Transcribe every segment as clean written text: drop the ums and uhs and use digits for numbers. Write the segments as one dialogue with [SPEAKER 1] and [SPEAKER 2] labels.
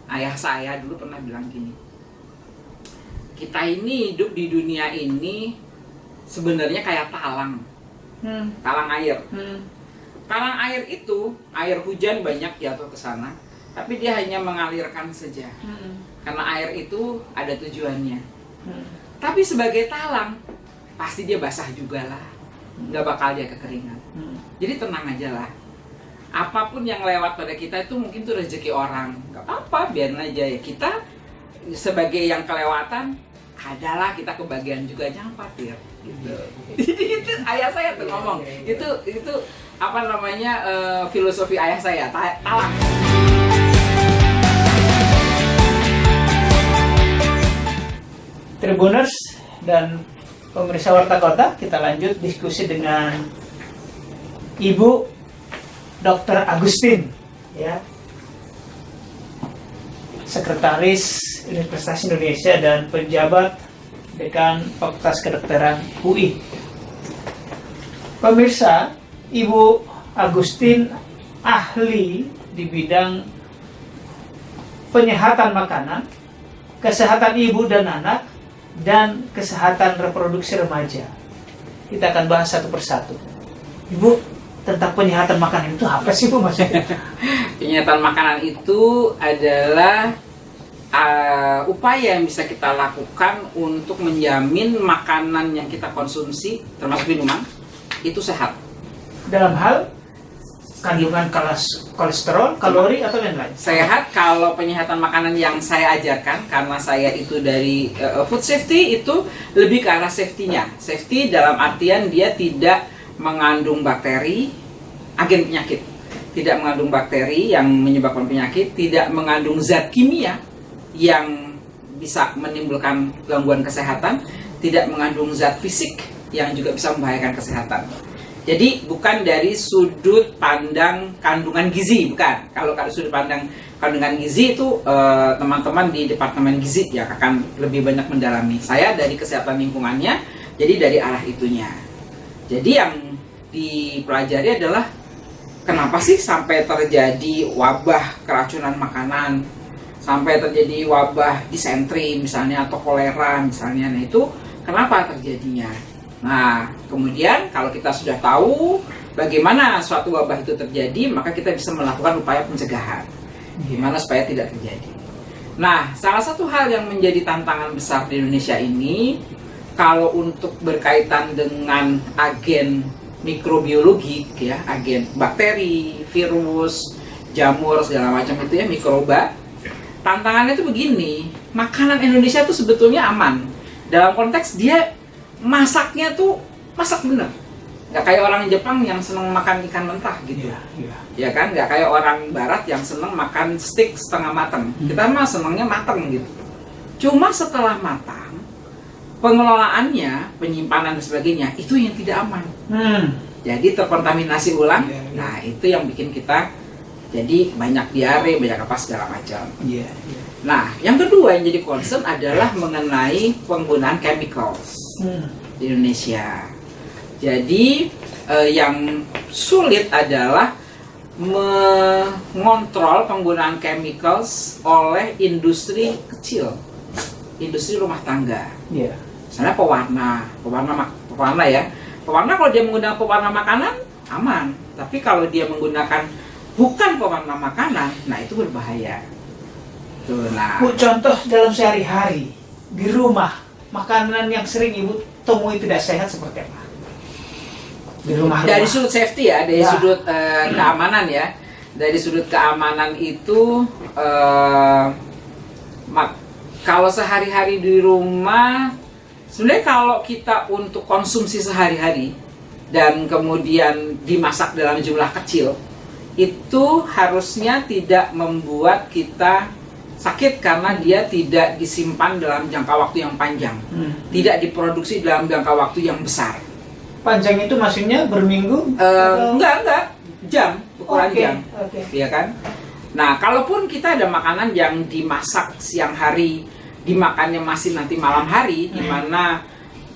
[SPEAKER 1] Ayah saya dulu pernah bilang gini, kita ini hidup di dunia ini sebenarnya kayak talang, talang air. Talang air itu, air hujan banyak jatuh ke sana, tapi dia hanya mengalirkan saja. Karena air itu ada tujuannya. Tapi sebagai talang, pasti dia basah juga lah, nggak bakal dia kekeringan. Jadi tenang aja lah. Apapun yang lewat pada kita itu mungkin tuh rezeki orang, nggak apa-apa, biarin aja ya. Kita sebagai yang kelewatan, adalah kita kebagian juga, jangan khawatir. Gitu. Itu ayah saya tuh ngomong. Itu apa namanya filosofi ayah saya, talang.
[SPEAKER 2] Tribuners dan pemirsa Warta Kota, kita lanjut diskusi dengan Ibu Dr. Agustin, ya, Sekretaris Universitas Indonesia dan penjabat Dekan Fakultas Kedokteran UI. Pemirsa, Ibu Agustin ahli di bidang penyehatan makanan, kesehatan ibu dan anak, dan kesehatan reproduksi remaja. Kita akan bahas satu persatu. Ibu, tentang penyehatan makanan itu apa sih Bu maksudnya?
[SPEAKER 1] Penyehatan makanan itu adalah upaya yang bisa kita lakukan untuk menjamin makanan yang kita konsumsi, termasuk minuman, itu sehat.
[SPEAKER 2] Dalam hal kandungan kolesterol, kalori, atau yang lain?
[SPEAKER 1] Sehat kalau penyehatan makanan yang saya ajarkan, karena saya itu dari food safety, itu lebih ke arah safety-nya. Safety dalam artian dia tidak mengandung bakteri, agen penyakit, tidak mengandung bakteri yang menyebabkan penyakit, tidak mengandung zat kimia yang bisa menimbulkan gangguan kesehatan, tidak mengandung zat fisik yang juga bisa membahayakan kesehatan. Jadi bukan dari sudut pandang kandungan gizi, bukan. Kalau sudut pandang kandungan gizi itu teman-teman di Departemen Gizi ya akan lebih banyak mendalami. Saya dari kesehatan lingkungannya, jadi dari arah itunya. Jadi yang dipelajari adalah kenapa sih sampai terjadi wabah keracunan makanan, sampai terjadi wabah disentri misalnya atau kolera misalnya. Nah itu kenapa terjadinya? Nah kemudian kalau kita sudah tahu bagaimana suatu wabah itu terjadi, maka kita bisa melakukan upaya pencegahan. Gimana supaya tidak terjadi. Nah salah satu hal yang menjadi tantangan besar di Indonesia ini, kalau untuk berkaitan dengan agen mikrobiologi, ya, agen bakteri, virus, jamur, segala macam itu ya, mikroba. Tantangannya itu begini, makanan Indonesia itu sebetulnya aman. Dalam konteks dia masaknya tuh masak bener. Nggak kayak orang Jepang yang seneng makan ikan mentah gitu. Ya kan, nggak kayak orang Barat yang seneng makan steak setengah matang. Kita mah senengnya matang gitu. Cuma setelah matang, pengelolaannya, penyimpanan dan sebagainya itu yang tidak aman. Jadi terkontaminasi ulang. Nah itu yang bikin kita jadi banyak diare, banyak apa segala macam. Nah yang kedua yang jadi concern adalah mengenai penggunaan chemicals di Indonesia. Jadi yang sulit adalah mengontrol penggunaan chemicals oleh industri kecil, industri rumah tangga. Misalnya pewarna ya. Pewarna kalau dia menggunakan pewarna makanan aman, tapi kalau dia menggunakan bukan pewarna makanan, nah itu berbahaya. Tuh, nah.
[SPEAKER 2] Bu, contoh dalam sehari-hari di rumah, makanan yang sering Ibu temui tidak sehat seperti apa? Di rumah.
[SPEAKER 1] Dari sudut safety ya, dari sudut keamanan ya. Dari sudut keamanan itu kalau sehari-hari di rumah, sebenarnya kalau kita untuk konsumsi sehari-hari dan kemudian dimasak dalam jumlah kecil, itu harusnya tidak membuat kita sakit karena dia tidak disimpan dalam jangka waktu yang panjang, tidak diproduksi dalam jangka waktu yang besar.
[SPEAKER 2] Panjang itu maksudnya berminggu?
[SPEAKER 1] Enggak, jam, ukuran jam, ya kan? Nah, kalaupun kita ada makanan yang dimasak siang hari, dimakannya masih nanti malam hari, di mana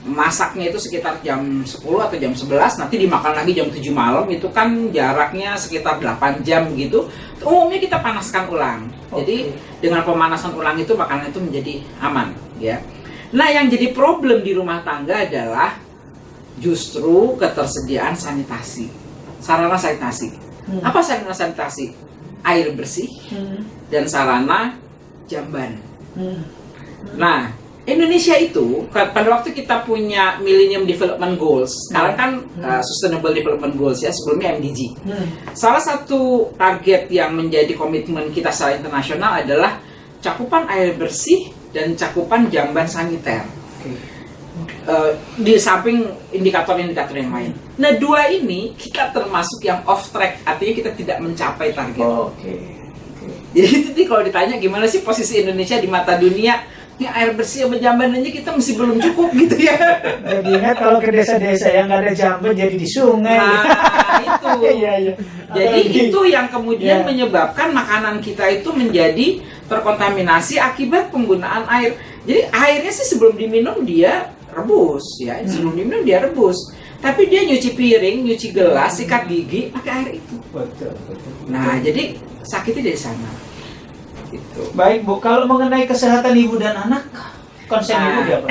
[SPEAKER 1] masaknya itu sekitar jam 10 atau jam 11, nanti dimakan lagi jam 7 malam, itu kan jaraknya sekitar 8 jam gitu. Umumnya kita panaskan ulang. Jadi dengan pemanasan ulang itu makanan itu menjadi aman, ya. Nah, yang jadi problem di rumah tangga adalah justru ketersediaan sanitasi, sarana sanitasi. Apa sarana sanitasi? Air bersih dan sarana jamban. Nah, Indonesia itu pada waktu kita punya Millennium Development Goals, sekarang kan Sustainable Development Goals ya, sebelumnya MDG. Salah satu target yang menjadi komitmen kita secara internasional adalah cakupan air bersih dan cakupan jamban saniter. Di samping indikator-indikator yang lain. Nah, dua ini kita termasuk yang off track, artinya kita tidak mencapai target. Jadi itu kalau ditanya gimana sih posisi Indonesia di mata dunia, ini air bersih sama jamban aja kita masih belum cukup gitu ya.
[SPEAKER 2] Jadi ingat kalau ke desa-desa yang nggak ada jamban jadi di sungai.
[SPEAKER 1] Nah, itu.
[SPEAKER 2] Iya.
[SPEAKER 1] Jadi itu yang kemudian menyebabkan makanan kita itu menjadi terkontaminasi akibat penggunaan air. Jadi airnya sih sebelum diminum dia rebus ya, sebelum diminum dia rebus. Tapi dia nyuci piring, nyuci gelas, sikat gigi pakai air itu.
[SPEAKER 2] Betul.
[SPEAKER 1] Nah, jadi sakitnya dari sana. Gitu.
[SPEAKER 2] Baik Bu, kalau mengenai kesehatan ibu dan anak, konsen ibu apa?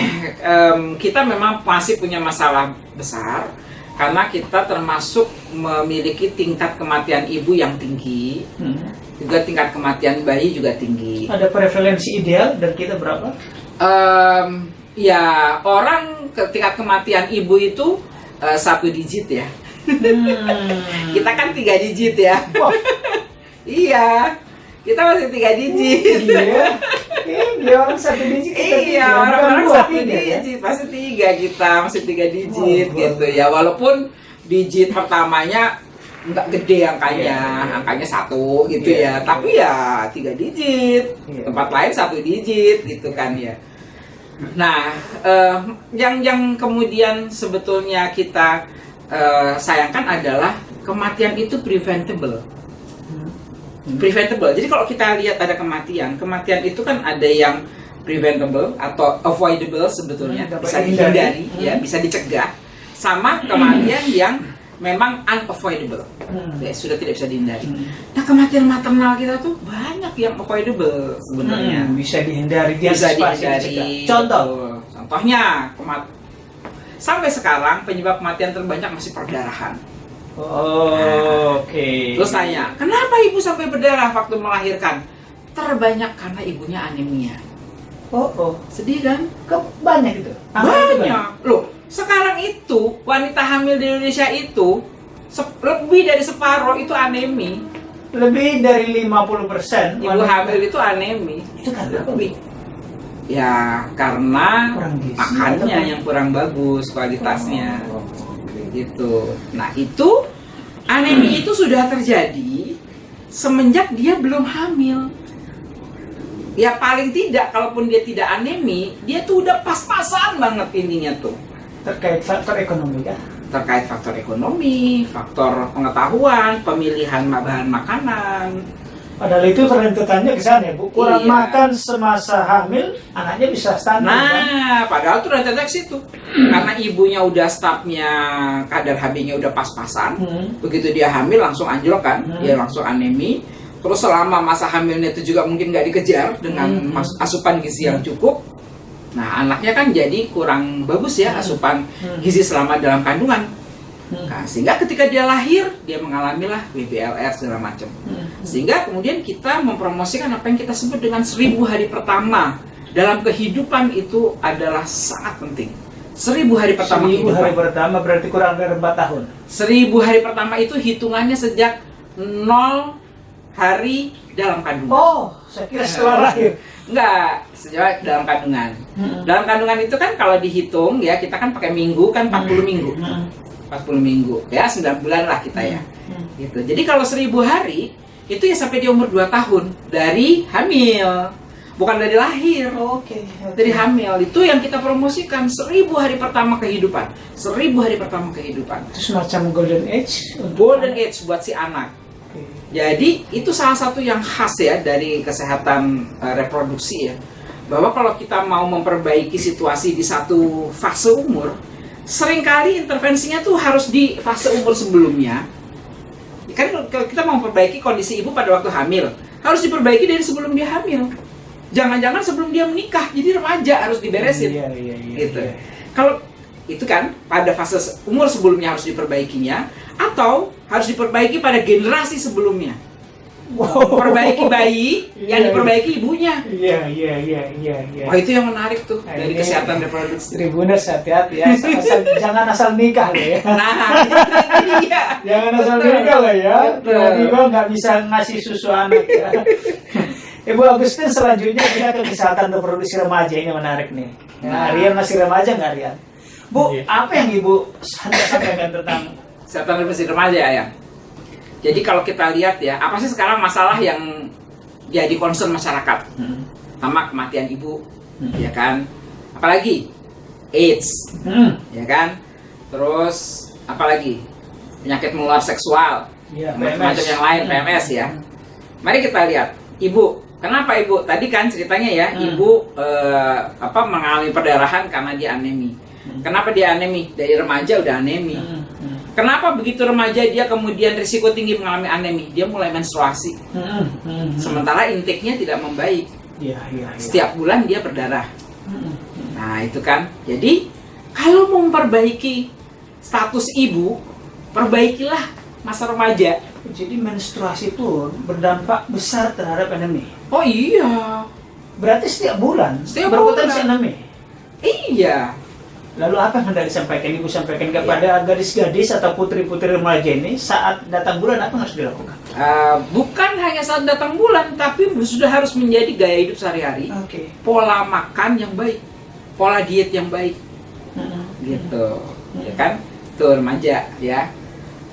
[SPEAKER 1] Kita memang masih punya masalah besar karena kita termasuk memiliki tingkat kematian ibu yang tinggi, juga tingkat kematian bayi juga tinggi.
[SPEAKER 2] Ada prevalensi ideal dan kita berapa?
[SPEAKER 1] Ya, orang tingkat kematian ibu itu 1 digit ya. Kita kan 3 digit ya. Iya. Kita masih 3 digit.
[SPEAKER 2] Iya. Dia orang 1 digit.
[SPEAKER 1] Iya, orang-orang 1 digit, masih 3 kita, masih 3 digit gitu ya. Walaupun digit pertamanya nggak gede angkanya 1 gitu ya. Tapi ya 3 digit. Tempat lain 1 digit gitu kan ya. Nah, yang kemudian sebetulnya kita sayangkan adalah kematian itu preventable. Jadi kalau kita lihat ada kematian itu kan ada yang preventable atau avoidable sebetulnya, bisa dihindari, ya, bisa dicegah, sama kematian yang memang unavoidable, ya, sudah tidak bisa dihindari. Nah, kematian maternal kita tuh banyak yang avoidable sebenarnya,
[SPEAKER 2] bisa dihindari,
[SPEAKER 1] bisa dihindari. Contohnya sampai sekarang penyebab kematian terbanyak masih perdarahan. Terus tanya, kenapa ibu sampai berdarah waktu melahirkan? Terbanyak karena ibunya anemia.
[SPEAKER 2] Sedih kan? Banyak itu.
[SPEAKER 1] Banyak. Loh, sekarang itu wanita hamil di Indonesia itu lebih dari separuh itu anemi.
[SPEAKER 2] Lebih dari 50%
[SPEAKER 1] ibu hamil itu anemi.
[SPEAKER 2] Itu karena
[SPEAKER 1] lebih. Ya, karena makannya yang kurang bagus kualitasnya. Gitu. Nah, itu anemi itu sudah terjadi semenjak dia belum hamil. Ya paling tidak, kalaupun dia tidak anemi, dia tuh udah pas-pasan banget ininya tuh.
[SPEAKER 2] Terkait faktor ekonomi kan?
[SPEAKER 1] Terkait faktor ekonomi, faktor pengetahuan, pemilihan bahan makanan.
[SPEAKER 2] Padahal itu rentetannya ke sana, Bu. Kurang makan semasa hamil, anaknya bisa stunting.
[SPEAKER 1] Nah, padahal tuh rentetannya ke situ. Karena ibunya udah stafnya kadar HB-nya udah pas-pasan. Begitu dia hamil langsung anjlok kan, dia langsung anemi. Terus selama masa hamilnya itu juga mungkin nggak dikejar dengan asupan gizi yang cukup. Nah, anaknya kan jadi kurang bagus ya asupan gizi selama dalam kandungan. Nah, sehingga ketika dia lahir, dia mengalami lah BBLR segala macam. Sehingga kemudian kita mempromosikan apa yang kita sebut dengan 1000 hari pertama dalam kehidupan itu adalah sangat penting. 1000 hari pertama
[SPEAKER 2] 1000
[SPEAKER 1] kehidupan.
[SPEAKER 2] hari pertama berarti kurang dari 4 tahun.
[SPEAKER 1] 1000 hari pertama itu hitungannya sejak 0 hari dalam kandungan.
[SPEAKER 2] Saya kira setelah lahir.
[SPEAKER 1] Enggak, sejak dalam kandungan. Dalam kandungan itu kan kalau dihitung ya, kita kan pakai minggu kan 40 minggu. 40 minggu, ya 9 bulan lah kita ya. Gitu. Jadi kalau 1000 hari itu ya sampai di umur 2 tahun dari hamil, bukan dari lahir. Dari hamil itu yang kita promosikan 1000 hari pertama kehidupan. 1000 hari pertama kehidupan.
[SPEAKER 2] Itu semacam golden age.
[SPEAKER 1] Golden age buat si anak. Jadi itu salah satu yang khas ya dari kesehatan reproduksi ya. bahwa kalau kita mau memperbaiki situasi di satu fase umur, seringkali intervensinya tuh harus di fase umur sebelumnya. Kan kalau kita mau memperbaiki kondisi ibu pada waktu hamil, harus diperbaiki dari sebelum dia hamil. Jangan-jangan sebelum dia menikah, jadi remaja harus diberesin.
[SPEAKER 2] Iya,
[SPEAKER 1] Gitu. Kalau itu kan pada fase umur sebelumnya harus diperbaikinya, atau harus diperbaiki pada generasi sebelumnya. Perbaiki bayi, yang diperbaiki ibunya.
[SPEAKER 2] Iya.
[SPEAKER 1] Wah, itu yang menarik tuh dari
[SPEAKER 2] Ini
[SPEAKER 1] kesehatan reproduksi.
[SPEAKER 2] Tribuners, hati-hati ya. Jangan asal nikah loh ya.
[SPEAKER 1] Nah, itu dia.
[SPEAKER 2] Jangan asal nikah loh ya. Tiba-tiba nggak bisa ngasih susu anak ya. Ibu Agustin, selanjutnya kita ke kesehatan reproduksi remaja. Ini menarik nih. Ya, Rian masih remaja nggak, Rian? Bu, apa yang Ibu sampaikan tentang
[SPEAKER 1] Kesehatan reproduksi remaja ya. Jadi kalau kita lihat ya, apa sih sekarang masalah yang jadi concern masyarakat? Sama kematian ibu, ya kan? Apalagi AIDS, ya kan? Terus apalagi penyakit menular seksual,
[SPEAKER 2] ya,
[SPEAKER 1] macam-macam yang lain, PMS ya. Mari kita lihat, ibu, kenapa ibu? Tadi kan ceritanya ya, ibu mengalami perdarahan karena dia anemi. Kenapa dia anemi? Dari remaja udah anemi. Kenapa begitu remaja dia kemudian risiko tinggi mengalami anemi? Dia mulai menstruasi. Sementara intake-nya tidak membaik.
[SPEAKER 2] Iya.
[SPEAKER 1] Setiap bulan dia berdarah. Nah, itu kan. Jadi, kalau mau memperbaiki status ibu, perbaikilah masa remaja.
[SPEAKER 2] Jadi menstruasi itu berdampak besar terhadap anemi.
[SPEAKER 1] Oh iya.
[SPEAKER 2] Berarti setiap bulan
[SPEAKER 1] Setiap
[SPEAKER 2] berpotensi
[SPEAKER 1] bulan.
[SPEAKER 2] anemi.
[SPEAKER 1] Iya.
[SPEAKER 2] Lalu apa yang hendak disampaikan Ibu sampaikan kepada gadis-gadis atau putri-putri remaja ini saat datang bulan, apa yang harus dilakukan?
[SPEAKER 1] Bukan hanya saat datang bulan, tapi sudah harus menjadi gaya hidup sehari-hari. Pola makan yang baik, pola diet yang baik, gitu, ya kan? Tuh remaja, ya.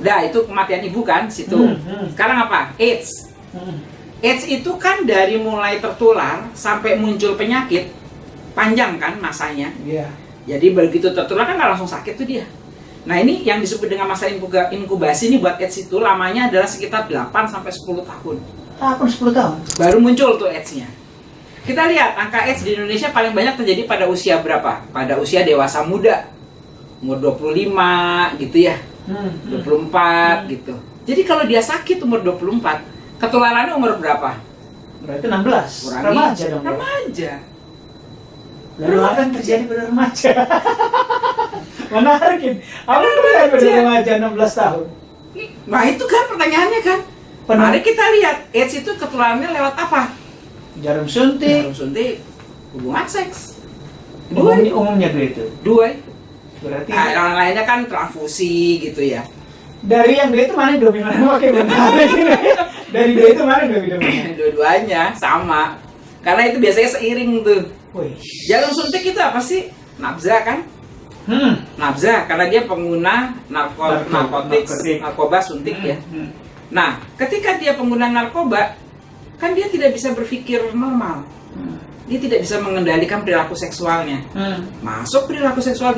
[SPEAKER 1] Udah, itu kematian ibu kan, situ. Sekarang apa? AIDS. AIDS itu kan dari mulai tertular sampai muncul penyakit panjang kan masanya.
[SPEAKER 2] Iya.
[SPEAKER 1] Jadi begitu tertular kan nggak langsung sakit tuh dia. Nah, ini yang disebut dengan masa inkubasi ini buat AIDS itu lamanya adalah sekitar 8 sampai 10 tahun.
[SPEAKER 2] 10 tahun.
[SPEAKER 1] Baru muncul tuh AIDS-nya. Kita lihat angka AIDS di Indonesia paling banyak terjadi pada usia berapa? Pada usia dewasa muda. Umur 25 gitu ya. 24 gitu. Jadi kalau dia sakit umur 24, ketularannya umur berapa?
[SPEAKER 2] Berarti 16.
[SPEAKER 1] Kurangi.
[SPEAKER 2] Remaja dong.
[SPEAKER 1] Remaja.
[SPEAKER 2] Lalu apa yang terjadi pada remaja? Menarik ini. Apa yang terjadi pada remaja 16 tahun?
[SPEAKER 1] Nah, itu kan pertanyaannya kan. Mari kita lihat AIDS itu ketularannya lewat apa?
[SPEAKER 2] Jarum suntik.
[SPEAKER 1] Jarum suntik, hubungan seks.
[SPEAKER 2] Umumnya begitu.
[SPEAKER 1] Dua.
[SPEAKER 2] Berarti
[SPEAKER 1] Yang lainnya kan transfusi gitu ya.
[SPEAKER 2] dari yang dua itu mana yang dominan? Oke, menarik ini. Dari dua itu mana yang dominan?
[SPEAKER 1] Dua-duanya sama. Karena itu biasanya seiring tuh.
[SPEAKER 2] Wih.
[SPEAKER 1] Jarum suntik itu apa sih? Nafza kan? Nafza, karena dia pengguna narkoba suntik ya. Nah, ketika dia pengguna narkoba, kan dia tidak bisa berpikir normal. Dia tidak bisa mengendalikan perilaku seksualnya. Masuk perilaku seksual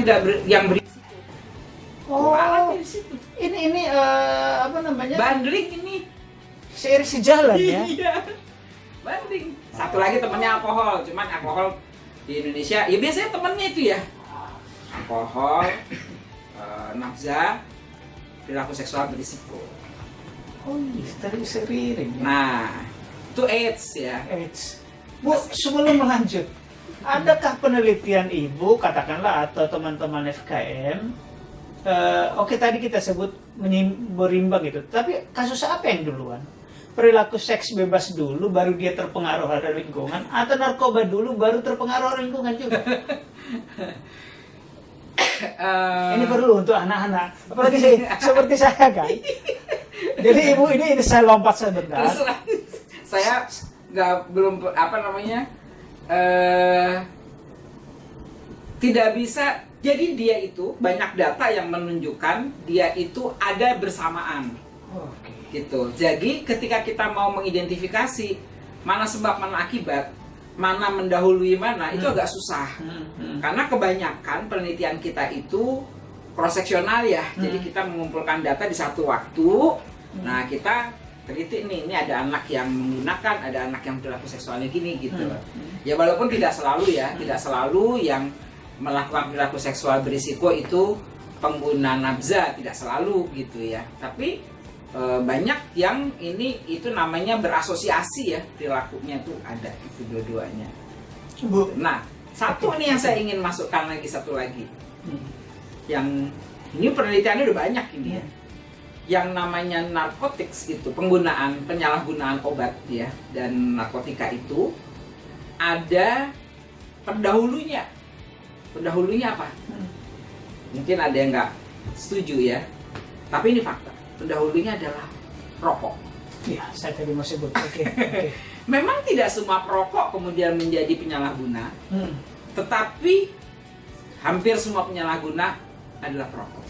[SPEAKER 1] yang berisiko.
[SPEAKER 2] Oh, ini apa namanya?
[SPEAKER 1] Bandling ini.
[SPEAKER 2] Seiring sejalan ya.
[SPEAKER 1] Iya. Banding. Satu lagi temennya alkohol, cuman alkohol di Indonesia, ya biasanya temennya itu ya. Alkohol, nafza, perilaku seksual berisiko.
[SPEAKER 2] Oh iya, tadi seiring.
[SPEAKER 1] Nah, itu AIDS ya.
[SPEAKER 2] AIDS. Bu, sebelum lanjut, adakah penelitian Ibu, katakanlah, atau teman-teman FKM, oke tadi kita sebut berimbang gitu, tapi kasus apa yang duluan? Perilaku seks bebas dulu, baru dia terpengaruh oleh lingkungan, atau narkoba dulu, baru terpengaruh oleh lingkungan juga? Ini perlu untuk anak-anak, apalagi seperti saya kan. Jadi Ibu ini saya lompat sebentar.
[SPEAKER 1] Saya belum tidak bisa. Jadi dia itu banyak data yang menunjukkan dia itu ada bersamaan. Gitu. Jadi ketika kita mau mengidentifikasi mana sebab mana akibat, mana mendahului mana, itu agak susah. Karena kebanyakan penelitian kita itu cross seksional ya. Jadi kita mengumpulkan data di satu waktu. Nah, kita teliti nih, ini ada anak yang menggunakan, ada anak yang perilaku seksualnya gini gitu. Ya walaupun tidak selalu ya, tidak selalu yang melakukan perilaku seksual berisiko itu pengguna nafza, tidak selalu gitu ya. Tapi banyak yang ini itu namanya berasosiasi ya, perilakunya tuh ada itu dua-duanya.
[SPEAKER 2] Bu.
[SPEAKER 1] Nah, satu nih yang saya ingin masukkan lagi, satu lagi. Yang ini penelitiannya udah banyak ini ya. Yang namanya narkotics itu, penyalahgunaan obat ya, dan narkotika itu ada pendahulunya. Pendahulunya apa? Mungkin ada yang nggak setuju ya, tapi ini fakta. Pendahulunya adalah rokok.
[SPEAKER 2] Ya, saya tadi mau sebut. Oke.
[SPEAKER 1] Memang tidak semua perokok kemudian menjadi penyalahguna, tetapi hampir semua penyalahguna adalah perokok.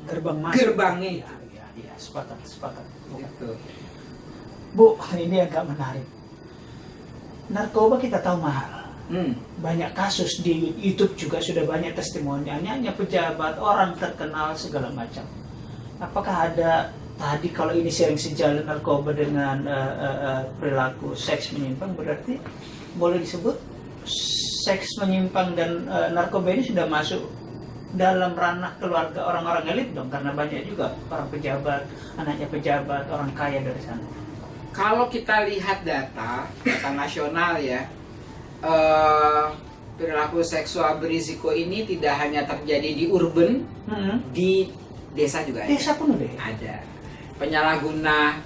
[SPEAKER 1] Gerbang masuk. Gerbangnya itu.
[SPEAKER 2] Ya, sepakat.
[SPEAKER 1] Gitu.
[SPEAKER 2] Bu, ini agak menarik. Narkoba kita tahu mahal. Banyak kasus di YouTube juga sudah banyak testimonialnya, hanya pejabat, orang terkenal segala macam. Apakah ada tadi kalau ini sering sejalan narkoba dengan perilaku seks menyimpang, berarti boleh disebut seks menyimpang dan narkoba ini sudah masuk dalam ranah keluarga orang-orang elit dong, karena banyak juga orang pejabat, anaknya pejabat, orang kaya dari sana.
[SPEAKER 1] Kalau kita lihat data nasional ya, perilaku seksual berisiko ini tidak hanya terjadi di urban, di desa juga ada.
[SPEAKER 2] Desa pun
[SPEAKER 1] ada. Penyalahguna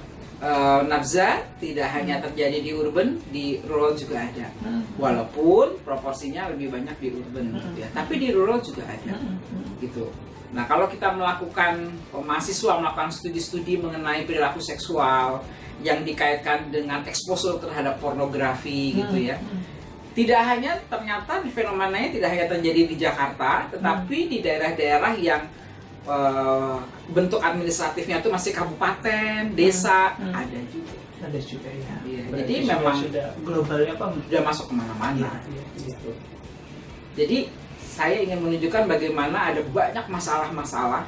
[SPEAKER 1] nafza tidak hanya terjadi di urban, di rural juga ada. Walaupun proporsinya lebih banyak di urban, ya, tapi di rural juga ada. Gitu. Nah, kalau kita mahasiswa melakukan studi-studi mengenai perilaku seksual yang dikaitkan dengan exposure terhadap pornografi, gitu ya. Tidak hanya ternyata fenomenanya tidak hanya terjadi di Jakarta, tetapi di daerah-daerah yang bentuk administratifnya itu masih kabupaten, desa, ada juga.
[SPEAKER 2] Ada juga ya.
[SPEAKER 1] Iya, jadi memang
[SPEAKER 2] sudah globalnya apa?
[SPEAKER 1] Sudah masuk kemana-mana.
[SPEAKER 2] Iya.
[SPEAKER 1] Gitu. Jadi saya ingin menunjukkan bagaimana ada banyak masalah-masalah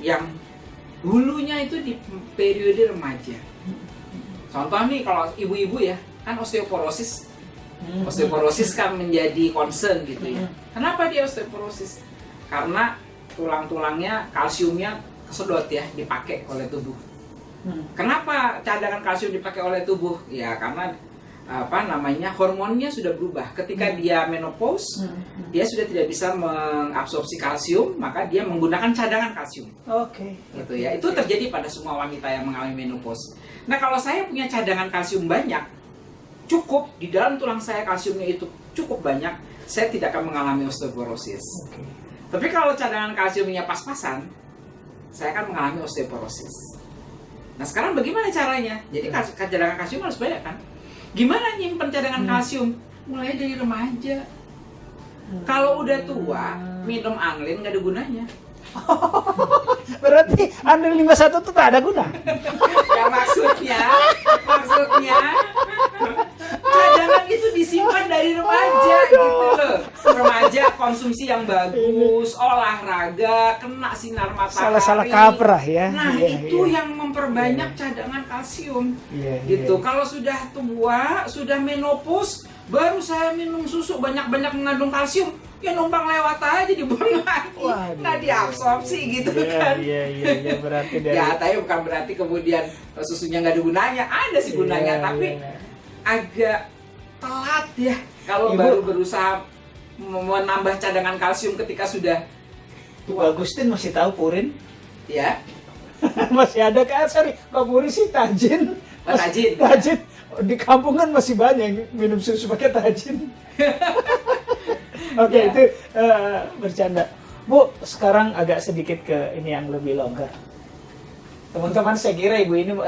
[SPEAKER 1] yang hulunya itu di periode remaja. Contoh nih kalau ibu-ibu ya, kan osteoporosis. Osteoporosis kan menjadi concern gitu ya. Kenapa dia osteoporosis? Karena tulang-tulangnya, kalsiumnya kesedot ya, dipakai oleh tubuh. Kenapa cadangan kalsium dipakai oleh tubuh? Ya karena hormonnya sudah berubah. Ketika dia menopause, dia sudah tidak bisa mengabsorpsi kalsium, maka dia menggunakan cadangan kalsium.
[SPEAKER 2] Oke.
[SPEAKER 1] Gitu ya. Itu terjadi pada semua wanita yang mengalami menopause. Nah, kalau saya punya cadangan kalsium banyak, cukup di dalam tulang saya kalsiumnya itu cukup banyak, saya tidak akan mengalami osteoporosis. Tapi kalau cadangan kalsiumnya pas-pasan, saya akan mengalami osteoporosis. Nah, sekarang bagaimana caranya? Jadi cadangan kalsium harus banyak kan? Gimana nyimpen cadangan kalsium? Mulai dari remaja. Kalau udah tua, minum Anlin nggak ada gunanya.
[SPEAKER 2] Berarti Anda 51 itu tak ada guna?
[SPEAKER 1] Ya maksudnya cadangan itu disimpan dari remaja gitu loh. Remaja konsumsi yang bagus, olahraga, kena sinar matahari.
[SPEAKER 2] Salah kaprah ya.
[SPEAKER 1] Nah itu yang memperbanyak cadangan kalsium. Gitu. Kalau sudah tua, sudah menopause, baru saya minum susu banyak-banyak mengandung kalsium. Ya numpang lewat aja dibuang lagi, nggak diabsorpsi gitu kan?
[SPEAKER 2] Iya, berarti dari.
[SPEAKER 1] Ya, tapi bukan berarti kemudian susunya nggak ada gunanya, ada sih gunanya, tapi agak telat ya kalau baru berusaha menambah cadangan kalsium ketika sudah
[SPEAKER 2] tua. Agustin masih tahu purin?
[SPEAKER 1] Ya.
[SPEAKER 2] Masih ada kan? Pak Purin sih tajin.
[SPEAKER 1] Tajin.
[SPEAKER 2] Di kampung kan masih banyak minum susu pakai tajin. Oke, itu bercanda. Bu, sekarang agak sedikit ke ini yang lebih longgar. Teman-teman, saya kira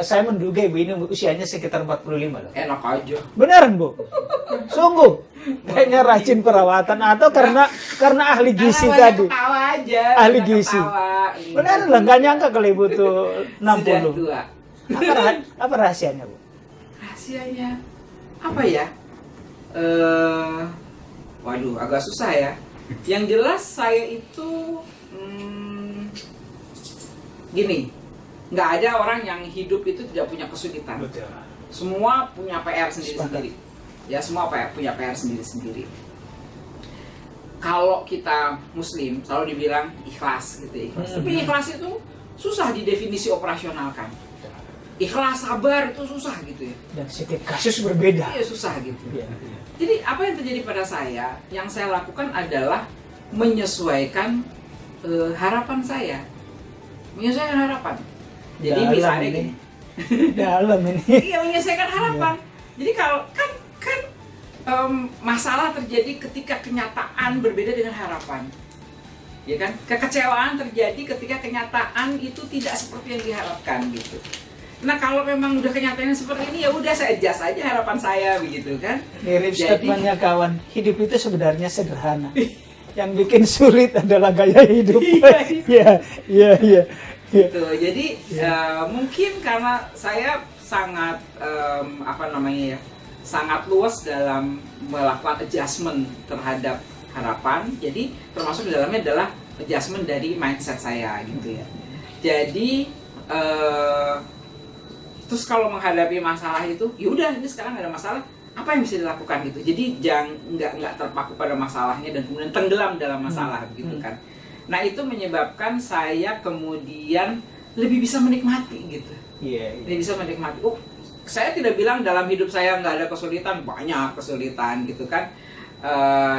[SPEAKER 2] saya menduga ibu ini usianya sekitar 45 loh.
[SPEAKER 1] Enak aja.
[SPEAKER 2] Beneran, Bu? Sungguh? Kayaknya rajin perawatan atau karena ahli gizi tadi?
[SPEAKER 1] Ketawa aja.
[SPEAKER 2] Ahli gizi. Beneran lah, nggak nyangka kalau ibu tuh 60.
[SPEAKER 1] Sudah tua.
[SPEAKER 2] Apa rahasianya, Bu?
[SPEAKER 1] Rahasianya apa ya? Waduh, agak susah ya. Yang jelas saya itu gini, Nggak ada orang yang hidup itu tidak punya kesulitan.
[SPEAKER 2] Betul.
[SPEAKER 1] Semua punya PR sendiri-sendiri. Ya, semua punya PR sendiri-sendiri. Kalau kita Muslim selalu dibilang ikhlas gitu ya, ikhlas. Tapi ikhlas itu susah didefinisi operasionalkan. Ikhlas, sabar itu susah gitu ya.
[SPEAKER 2] Dan setiap kasus berbeda.
[SPEAKER 1] Iya, susah gitu.
[SPEAKER 2] Iya.
[SPEAKER 1] Jadi apa yang terjadi pada saya? Yang saya lakukan adalah menyesuaikan harapan saya. Menyesuaikan harapan. Jadi
[SPEAKER 2] Dalam
[SPEAKER 1] misalnya
[SPEAKER 2] ini.
[SPEAKER 1] gini.
[SPEAKER 2] Dalam ini.
[SPEAKER 1] Iya, menyesuaikan harapan. Jadi kalau kan masalah terjadi ketika kenyataan berbeda dengan harapan. Ya kan? Kekecewaan terjadi ketika kenyataan itu tidak seperti yang diharapkan gitu. Nah, kalau memang udah kenyataannya seperti ini, ya udah saya adjust aja harapan saya begitu kan.
[SPEAKER 2] Mirip
[SPEAKER 1] Jadi-
[SPEAKER 2] statementnya kawan, hidup itu sebenarnya sederhana. Yang bikin sulit adalah gaya hidup. Iya, iya, iya.
[SPEAKER 1] Gitu. Jadi mungkin karena saya sangat sangat luas dalam melakukan adjustment terhadap harapan. Jadi termasuk di dalamnya adalah adjustment dari mindset saya gitu ya. Jadi terus kalau menghadapi masalah itu, yaudah ini sekarang ada masalah, apa yang bisa dilakukan gitu. Jadi jangan nggak terpaku pada masalahnya dan kemudian tenggelam dalam masalah gitu kan. Nah, itu menyebabkan saya kemudian lebih bisa menikmati gitu.
[SPEAKER 2] Iya, iya.
[SPEAKER 1] Lebih bisa menikmati. Saya tidak bilang dalam hidup saya nggak ada kesulitan, banyak kesulitan gitu kan.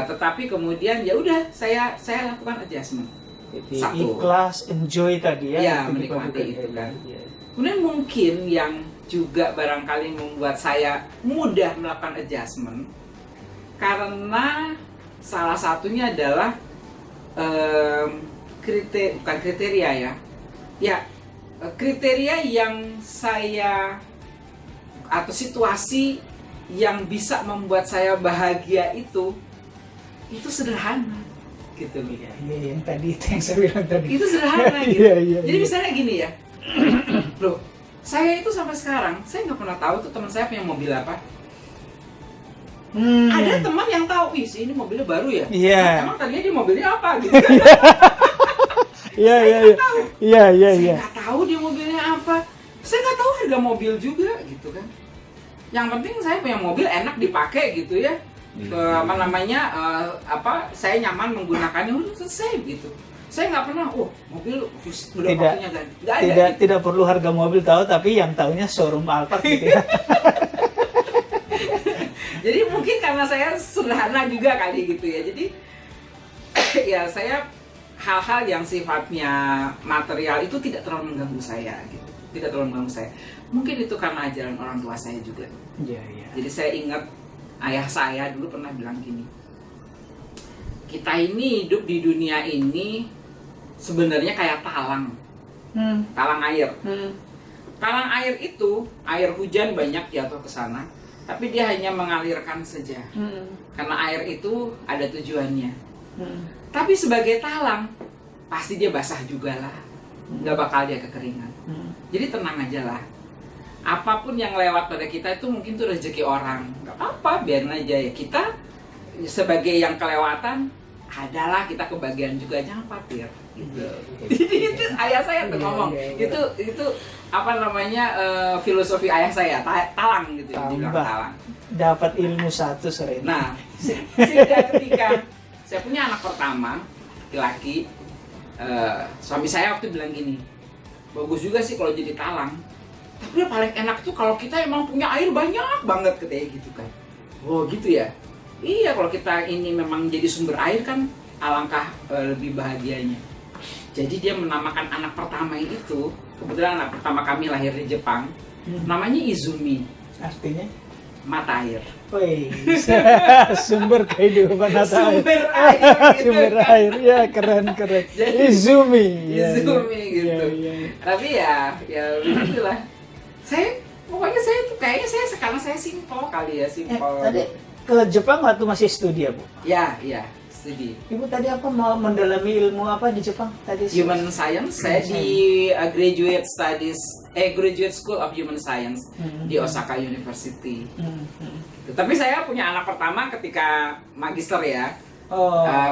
[SPEAKER 1] Tetapi kemudian ya udah saya lakukan adjustment.
[SPEAKER 2] Jadi
[SPEAKER 1] Satu.
[SPEAKER 2] ikhlas, enjoy tadi ya.
[SPEAKER 1] Iya,
[SPEAKER 2] itu
[SPEAKER 1] menikmati
[SPEAKER 2] dipadukan.
[SPEAKER 1] itu kan.
[SPEAKER 2] Iya.
[SPEAKER 1] Kemudian mungkin yang juga barangkali membuat saya mudah melakukan adjustment karena salah satunya adalah kriteria yang saya atau situasi yang bisa membuat saya bahagia itu sederhana gitu loh.
[SPEAKER 2] Iya, iya, yang tadi itu yang saya bilang tadi.
[SPEAKER 1] Itu sederhana gitu.
[SPEAKER 2] Iya, iya,
[SPEAKER 1] Jadi
[SPEAKER 2] iya.
[SPEAKER 1] misalnya gini ya, loh, saya itu sampai sekarang saya nggak pernah tahu tuh teman saya punya mobil apa. Ada teman yang tahu, sih ini mobilnya baru ya.
[SPEAKER 2] Iya.
[SPEAKER 1] Nah, emang tadinya dia mobilnya apa gitu.
[SPEAKER 2] Iya, iya, iya. Iya, iya, iya.
[SPEAKER 1] Saya nggak tahu dia mobilnya apa. Saya nggak tahu harga mobil juga gitu kan. Yang penting saya punya mobil enak dipakai gitu ya. Saya nyaman menggunakannya, udah selesai gitu. Saya nggak pernah, mobil udah
[SPEAKER 2] Tidak.
[SPEAKER 1] waktunya ganti. Nggak ada. Gitu.
[SPEAKER 2] Tidak perlu harga mobil tahu, tapi yang tahunya showroom Alphard gitu ya.
[SPEAKER 1] Jadi mungkin karena saya sederhana juga kali gitu ya. Jadi ya saya hal-hal yang sifatnya material itu tidak terlalu mengganggu saya gitu. Tidak terlalu mengganggu saya. Mungkin itu karena ajaran orang tua saya juga.
[SPEAKER 2] Iya, iya.
[SPEAKER 1] Jadi saya ingat ayah saya dulu pernah bilang gini. Kita ini hidup di dunia ini sebenarnya kayak talang. Talang air. Talang air itu, air hujan banyak jatuh ke sana, tapi dia hanya mengalirkan saja. Karena air itu ada tujuannya. Tapi sebagai talang, pasti dia basah juga lah. Nggak bakal dia kekeringan. Jadi tenang aja lah. Apapun yang lewat pada kita itu mungkin itu rezeki orang. Nggak apa-apa, biarin aja ya. Kita sebagai yang kelewatan, adalah kita kebagian juga, jangan khawatir. Gitu. Jadi itu ayah saya tuh ngomong. Itu filosofi ayah saya, talang gitu. Dibilang talang.
[SPEAKER 2] Dapat ilmu satu sore ini.
[SPEAKER 1] Nah, sehingga ketika saya punya anak pertama, laki-laki, suami saya waktu bilang gini, bagus juga sih kalau jadi talang, tapi yang paling enak tuh kalau kita emang punya air banyak banget, katanya gitu kan. Oh gitu ya? Iya, kalau kita ini memang jadi sumber air kan alangkah lebih bahagianya. Jadi dia menamakan anak pertama itu, kebetulan anak pertama kami lahir di Jepang, namanya Izumi.
[SPEAKER 2] Artinya?
[SPEAKER 1] Mata air.
[SPEAKER 2] Wih, sumber kehidupan atau
[SPEAKER 1] Sumber air gitu
[SPEAKER 2] sumber
[SPEAKER 1] kan.
[SPEAKER 2] air, ya keren.
[SPEAKER 1] Jadi,
[SPEAKER 2] Izumi.
[SPEAKER 1] Izumi gitu.
[SPEAKER 2] Iya.
[SPEAKER 1] Tapi ya begitulah. Pokoknya saya tuh kayaknya sekarang saya simpel kali ya, simpel.
[SPEAKER 2] Tadi ke Jepang waktu masih studi ya, Bu?
[SPEAKER 1] Ya, studi.
[SPEAKER 2] Ibu tadi apa mau mendalami ilmu apa di Jepang tadi?
[SPEAKER 1] Human Science, saya di Graduate School of Human Science di Osaka University. Tapi saya punya anak pertama ketika magister ya.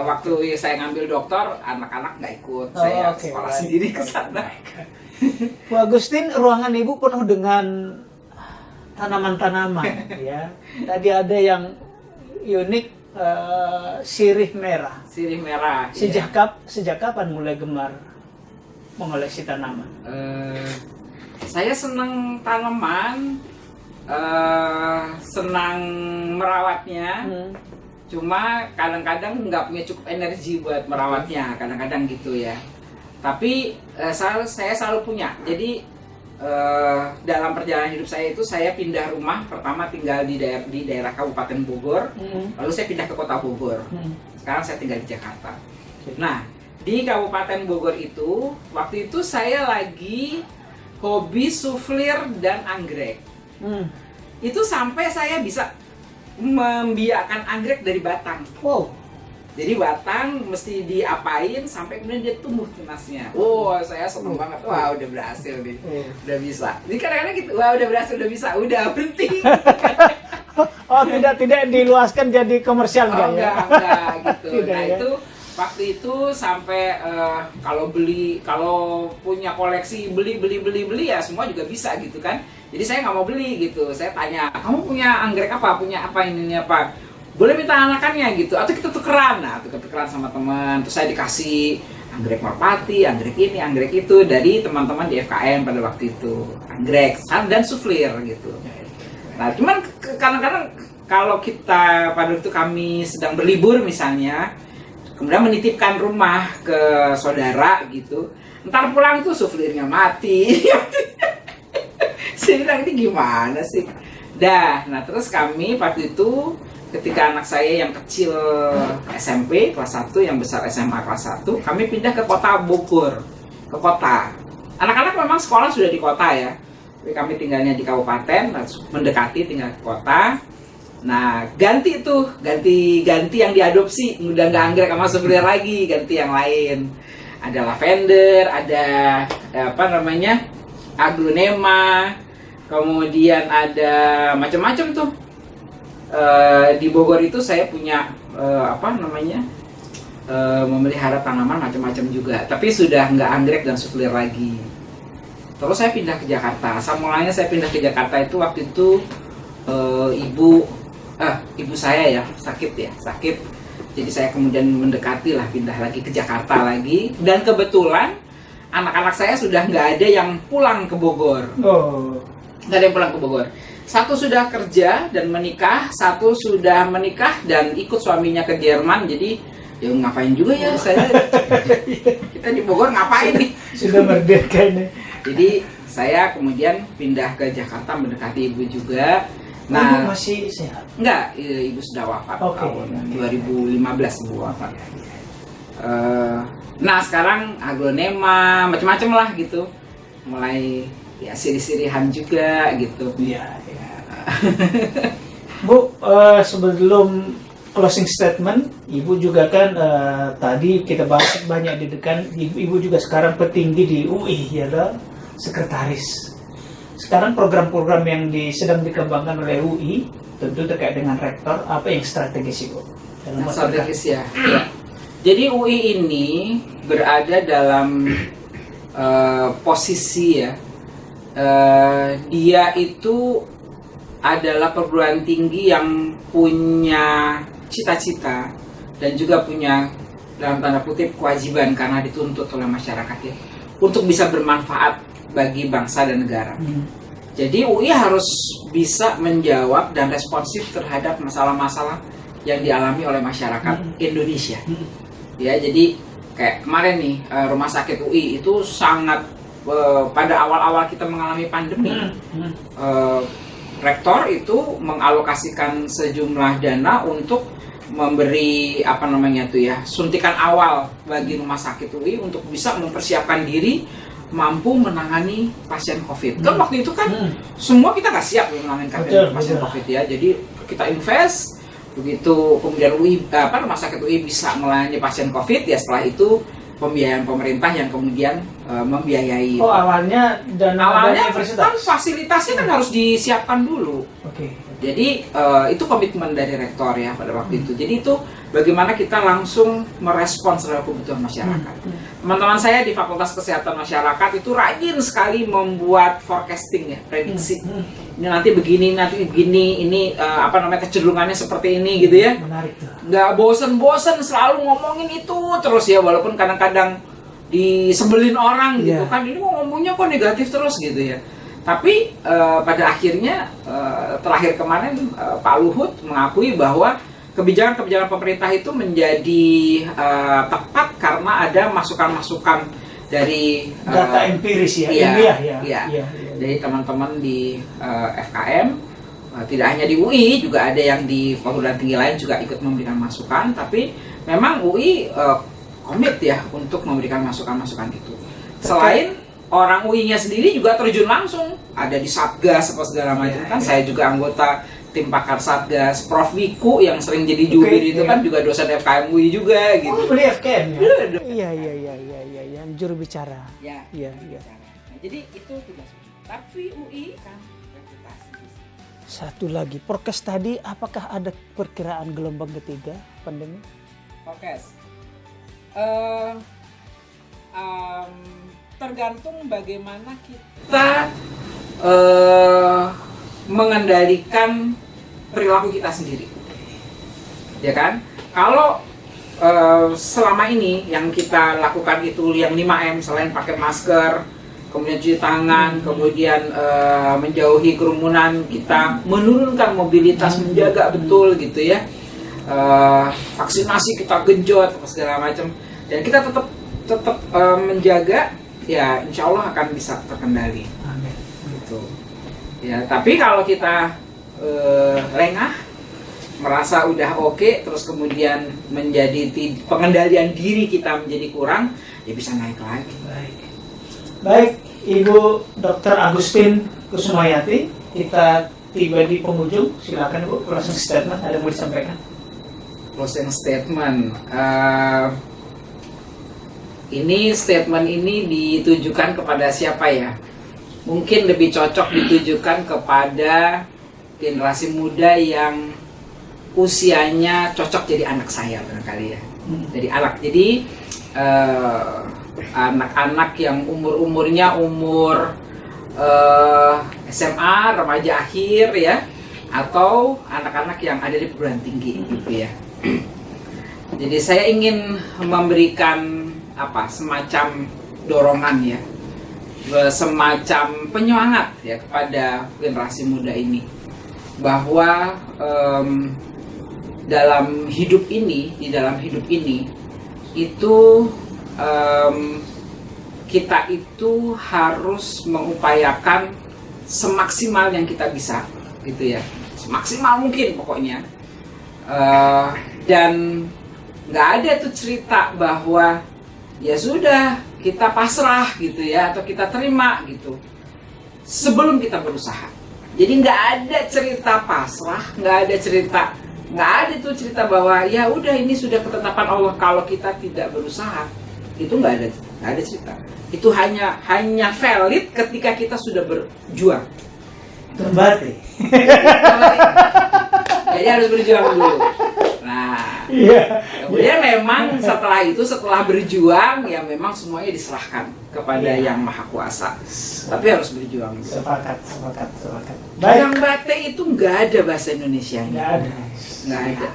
[SPEAKER 1] Waktu saya ngambil doktor, anak-anak nggak ikut, saya sekolah sendiri ke sana.
[SPEAKER 2] Bu Agustin, ruangan Ibu penuh dengan tanaman-tanaman ya. Tadi ada yang unik, sirih merah.
[SPEAKER 1] Sirih merah.
[SPEAKER 2] Sejak kapan mulai gemar mengoleksi tanaman?
[SPEAKER 1] Saya senang tanaman, senang merawatnya. Cuma kadang-kadang nggak punya cukup energi buat merawatnya, kadang-kadang gitu ya. Tapi saya selalu punya. Jadi dalam perjalanan hidup saya itu saya pindah rumah, pertama tinggal di daerah Kabupaten Bogor, lalu saya pindah ke Kota Bogor. Sekarang saya tinggal di Jakarta. Nah, di Kabupaten Bogor itu waktu itu saya lagi hobi suflir dan anggrek. Itu sampai saya bisa membiakkan anggrek dari batang.
[SPEAKER 2] Wow.
[SPEAKER 1] Jadi batang mesti diapain sampai kemudian dia tumbuh tunasnya. Oh, saya seneng banget. Wah, udah berhasil nih. Udah bisa. Jadi kadang-kadang gitu, wah udah berhasil, udah bisa. Udah berhenti.
[SPEAKER 2] Oh, tidak diluaskan jadi komersial
[SPEAKER 1] Oh,
[SPEAKER 2] ya?
[SPEAKER 1] enggak gitu.
[SPEAKER 2] Tidak,
[SPEAKER 1] Nah,
[SPEAKER 2] ya?
[SPEAKER 1] itu waktu itu sampai kalau punya koleksi beli ya semua juga bisa gitu kan. Jadi saya nggak mau beli gitu. Saya tanya, kamu punya anggrek apa? Punya apa ini apa? Boleh minta anakannya gitu, atau kita tukeran. Nah, tukeran sama teman, terus saya dikasih anggrek merpati, anggrek ini, anggrek itu dari teman-teman di FKM pada waktu itu, anggrek dan suflir gitu. Nah, cuman kadang-kadang kalau kita pada waktu kami sedang berlibur misalnya, kemudian menitipkan rumah ke saudara gitu, ntar pulang tuh suflirnya mati. Saya bilang, ini gimana sih? Nah terus kami waktu itu ketika anak saya yang kecil SMP kelas 1, yang besar SMA kelas 1, kami pindah ke kota Bogor, ke kota. Anak-anak memang sekolah sudah di kota ya, tapi kami tinggalnya di kabupaten, mendekati tinggal ke kota. Nah, ganti yang diadopsi, udah nggak anggrek sama suflir lagi, ganti yang lain. Ada lavender, ada aglonema, kemudian ada macam-macam tuh. Di Bogor itu saya punya memelihara tanaman macam-macam juga, tapi sudah nggak anggrek dan suflir lagi. Terus saya pindah ke Jakarta. Asal mulanya saya pindah ke Jakarta itu waktu itu ibu saya ya sakit. Jadi saya kemudian mendekati lah, pindah lagi ke Jakarta lagi, dan kebetulan anak-anak saya sudah nggak ada yang pulang ke Bogor. Nggak ada yang pulang ke Bogor. Satu sudah kerja dan menikah, satu sudah menikah dan ikut suaminya ke Jerman. Jadi ya ngapain juga ya saya, kita di Bogor ngapain nih?
[SPEAKER 2] Sudah merdeka ini.
[SPEAKER 1] Jadi saya kemudian pindah ke Jakarta mendekati ibu juga. Nah,
[SPEAKER 2] Ibu masih sehat?
[SPEAKER 1] Enggak, ibu sudah wafat tahun 2015 ibu wafat. Nah sekarang aglonema macam-macam lah gitu, mulai ya sirih-sirihan juga gitu.
[SPEAKER 2] Iya. Bu, sebelum closing statement, Ibu juga kan tadi kita bahas banyak di dekan, Ibu juga sekarang petinggi di UI, ya kan? Sekretaris. Sekarang program-program yang sedang dikembangkan oleh UI tentu terkait dengan rektor, apa yang strategis Ibu?
[SPEAKER 1] Strategis ya. Jadi UI ini berada dalam posisi ya, dia itu adalah perguruan tinggi yang punya cita-cita dan juga punya dalam tanda kutip kewajiban karena dituntut oleh masyarakat ya, untuk bisa bermanfaat bagi bangsa dan negara. Jadi UI harus bisa menjawab dan responsif terhadap masalah-masalah yang dialami oleh masyarakat Indonesia. Ya, jadi kayak kemarin nih rumah sakit UI itu sangat pada awal-awal kita mengalami pandemi, rektor itu mengalokasikan sejumlah dana untuk memberi suntikan awal bagi rumah sakit UI untuk bisa mempersiapkan diri mampu menangani pasien COVID. Kan waktu itu kan semua kita nggak siap menangani pasien COVID ya. Jadi kita invest, begitu kemudian rumah sakit UI bisa melayani pasien COVID ya, setelah itu pembiayaan pemerintah yang kemudian membiayai.
[SPEAKER 2] Awalnya
[SPEAKER 1] kan fasilitasnya kan harus disiapkan dulu. Jadi itu komitmen dari rektor ya pada waktu itu. Jadi itu bagaimana kita langsung merespons terhadap kebutuhan masyarakat. Teman-teman saya di Fakultas Kesehatan Masyarakat itu rajin sekali membuat forecasting ya, prediksi. Ini nanti begini, ini kecenderungannya seperti ini gitu ya.
[SPEAKER 2] Menarik tuh.
[SPEAKER 1] Nggak bosen-bosen selalu ngomongin itu terus ya, walaupun kadang-kadang disebelin orang gitu kan, ini ngomongnya kok negatif terus gitu ya. Tapi pada akhirnya terakhir kemarin Pak Luhut mengakui bahwa kebijakan-kebijakan pemerintah itu menjadi tepat karena ada masukan-masukan dari
[SPEAKER 2] data empiris ya,
[SPEAKER 1] iya. Dari teman-teman di FKM, tidak hanya di UI, juga ada yang di perguruan tinggi lain juga ikut memberikan masukan. Tapi memang UI komit ya untuk memberikan masukan-masukan itu. Selain orang UI-nya sendiri juga terjun langsung, ada di Satgas apa segala macam kan. Saya juga anggota tim pakar Satgas. Prof Wiku yang sering jadi jubir itu kan juga dosen FKM UI juga gitu.
[SPEAKER 2] Oh, beli FKM ya?
[SPEAKER 3] Iya, yang juru bicara.
[SPEAKER 1] Iya. Nah, jadi itu tugas UI. Tapi UI kan reputasi.
[SPEAKER 3] Satu lagi, prokes tadi, apakah ada perkiraan gelombang ketiga pandemi?
[SPEAKER 1] Prokes. Tergantung bagaimana kita mengendalikan perilaku kita sendiri, ya kan? Kalau selama ini yang kita lakukan itu yang 5M, selain pakai masker, kemudian cuci tangan, kemudian menjauhi kerumunan, kita menurunkan mobilitas, menjaga betul gitu ya, vaksinasi kita genjot segala macam, dan kita tetap menjaga. Ya, insya Allah akan bisa terkendali.
[SPEAKER 2] Amin.
[SPEAKER 1] Gitu. Ya, tapi kalau kita lengah, merasa udah oke, terus kemudian menjadi pengendalian diri kita menjadi kurang, ya bisa naik lagi.
[SPEAKER 2] Baik, Ibu Dr. Agustin Kusmayati, kita tiba di penghujung. Silakan Ibu, closing statement, ada yang mau disampaikan?
[SPEAKER 1] Closing statement. Ini statement ini ditujukan kepada siapa ya? Mungkin lebih cocok ditujukan kepada generasi muda yang usianya cocok jadi anak saya barangkali ya. Jadi anak-anak yang umurnya SMA, remaja akhir ya, atau anak-anak yang ada di perguruan tinggi gitu ya. Jadi saya ingin memberikan semacam dorongan ya, semacam penyemangat ya kepada generasi muda ini, bahwa di dalam hidup ini itu kita itu harus mengupayakan semaksimal yang kita bisa gitu ya, semaksimal mungkin pokoknya, dan nggak ada tuh cerita bahwa ya sudah kita pasrah gitu ya, atau kita terima gitu sebelum kita berusaha. Jadi nggak ada cerita pasrah, nggak ada tuh cerita bahwa ya udah ini sudah ketetapan Allah kalau kita tidak berusaha. Itu nggak ada cerita. Itu hanya valid ketika kita sudah berjuang.
[SPEAKER 2] Kembali.
[SPEAKER 1] Jadi harus berjuang dulu. Nah, kemudian memang setelah berjuang ya memang semuanya diserahkan kepada Yang Maha Kuasa. Tapi harus berjuang.
[SPEAKER 2] Sepakat.
[SPEAKER 1] Gambate itu nggak ada bahasa Indonesianya. Nggak ada.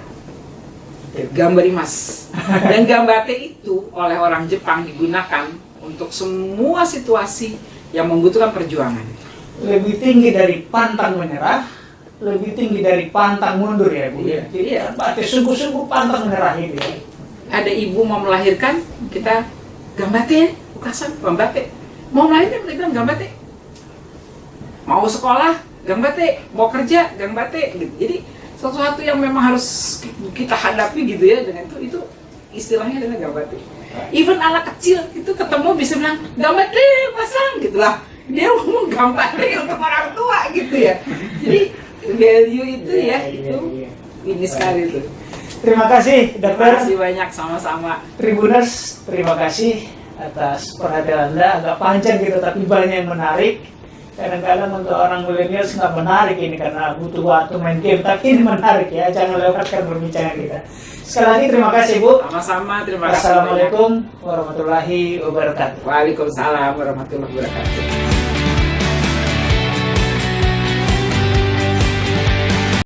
[SPEAKER 1] Gambarimas. Dan gambate itu oleh orang Jepang digunakan untuk semua situasi yang membutuhkan perjuangan.
[SPEAKER 2] Lebih tinggi dari pantang menyerah, lebih tinggi dari pantang mundur ya Bu.
[SPEAKER 1] Iya.
[SPEAKER 2] Jadi berarti sungguh-sungguh pantang menyerah ini.
[SPEAKER 1] Ada ibu mau melahirkan, kita gambate, bukasan gambate. Mau melahirkan kita bilang gambate. Mau sekolah, gambate. Mau kerja, gambate. Jadi sesuatu yang memang harus kita hadapi gitu ya, dengan itu istilahnya adalah gambate. Even anak kecil itu ketemu bisa bilang gambate pasang gitulah. Dia ngomong gambate untuk orang tua gitu ya. Jadi value itu ini sekali tuh.
[SPEAKER 2] Terima kasih Dokter.
[SPEAKER 1] Terima kasih banyak, sama-sama.
[SPEAKER 2] Tribuners, terima kasih atas perhatian Anda. Agak panjang gitu tapi banyak yang menarik. Kadang-kadang untuk orang milenial nggak menarik ini karena butuh waktu main game, tapi ini menarik ya, jangan lewatkan perbincangan kita. Sekali lagi terima kasih Bu.
[SPEAKER 1] Sama-sama, terima kasih.
[SPEAKER 2] Assalamualaikum warahmatullahi wabarakatuh.
[SPEAKER 1] Waalaikumsalam warahmatullahi wabarakatuh.